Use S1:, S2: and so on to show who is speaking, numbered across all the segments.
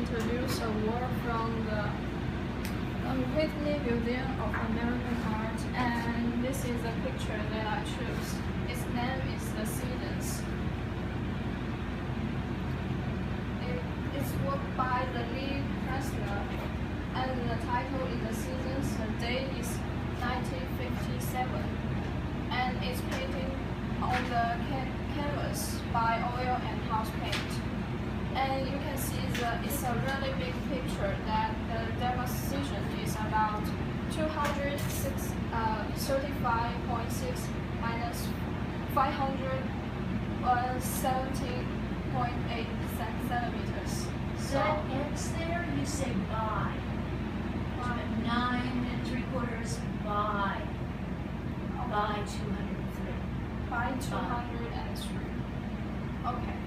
S1: introduce a work from the Whitney Museum of American Art, and this is a picture that I chose. Its name is The Seasons. It's work by the Lee Krasner, and the title is The Seasons. The date is 1957, and it's painted on the canvas by oil and house paint. And you can see it's a really big picture that the demonstration is about 235.6 minus 570.8 centimeters.
S2: So that ends there, you say by. 9 3/4 by 203.
S1: By 203. Okay.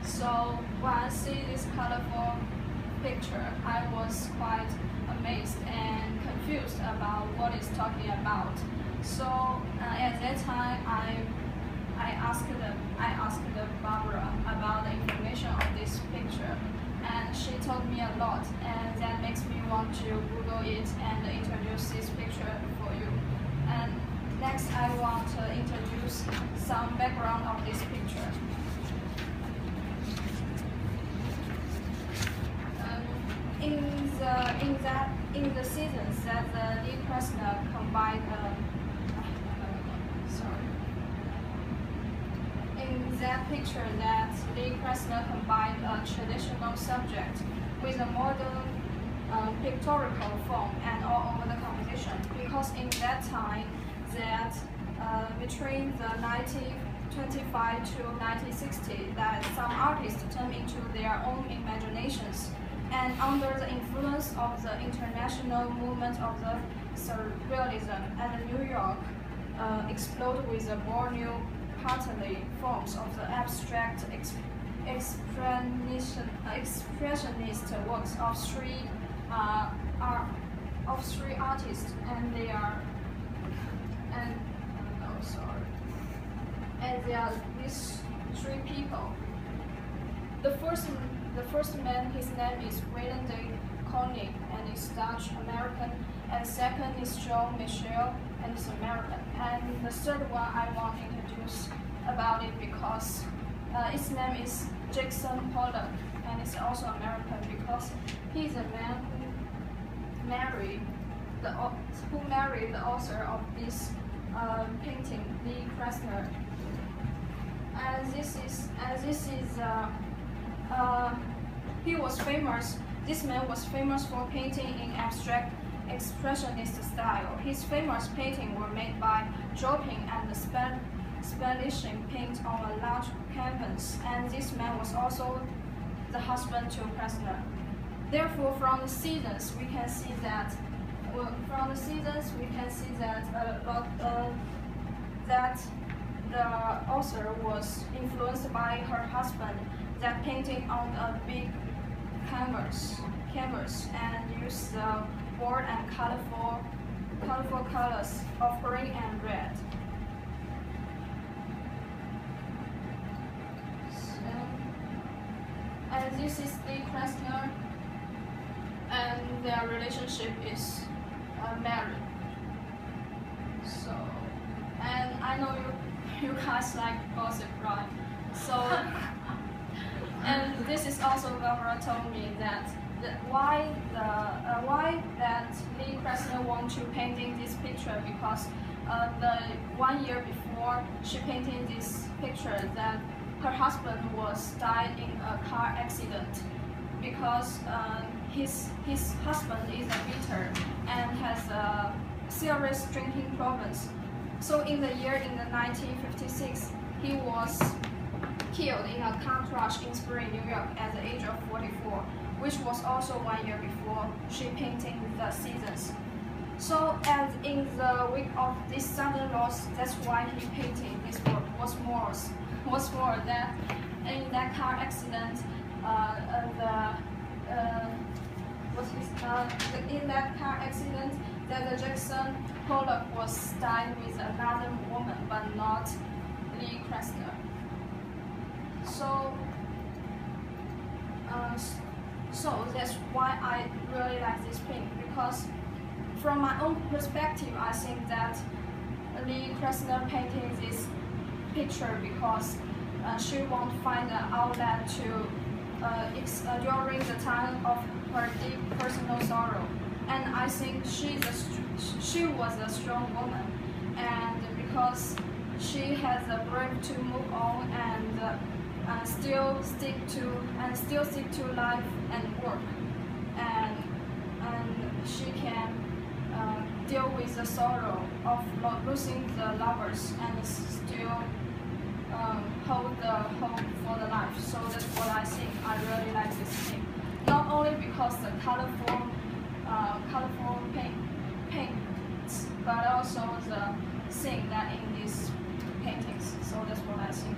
S1: So when I see this colorful picture, I was quite amazed and confused about what it's talking about. So at that time, I asked Barbara about the information of this picture, and she told me a lot, and that makes me want to Google it and introduce this picture for you. And next, I want to introduce some background of this picture. In the seasons that the Lee Krasner combined, in that picture that Lee Krasner combined a traditional subject with a modern pictorial form and all over the composition. Because in that time, that between the 1925 to 1960, that some artists turned into their own imaginations. And under the influence of the international movement of the surrealism, and New York exploded with the more new partly forms of the abstract expressionist works of three artists, and they are these three people. The first man, his name is Whitney Koenig, and is Dutch American, and second is John Michel, and is American. And the third one I want to introduce about it because his name is Jackson Pollock, and is also American because he's a man who married the author of this painting, Lee Krasner. And he was famous. This man was famous for painting in abstract expressionist style. His famous paintings were made by dropping and splashing paint on a large canvas. And this man was also the husband to Krasner. Therefore, from the seasons we can see that that the author was influenced by her husband, that painting on a big canvas and used the bold and colorful colors of green and red. And this is Lee Krasner, and their relationship is married. So, and I know you guys like gossip, right? So, and this is also Barbara told me that why that Lee Krasner want to painting this picture, because the 1 year before she painted this picture, that her husband was died in a car accident, because his husband is a beater and has a serious drinking problems. So in the 1956, he was killed in a car crash in Spring, New York at the age of 44, which was also 1 year before she painted The Seasons. So as in the week of this sudden loss, that's why he painted this work. What's more that in that car accident, in that car accident, that the Jackson Pollock was died with another woman, but not Lee Krasner. So So that's why I really like this painting, because from my own perspective, I think that Lee Krasner painting this picture because she won't find an outlet to during the time of her deep personal sorrow. And I think she was a strong woman, and because she has the brave to move on and still stick to life and work, and she can deal with the sorrow of losing the lovers and still hold the hope for the life. So that's what I think. I really like this thing. Not only because the colorful paints, but also the thing that in these paintings. So that's what I think.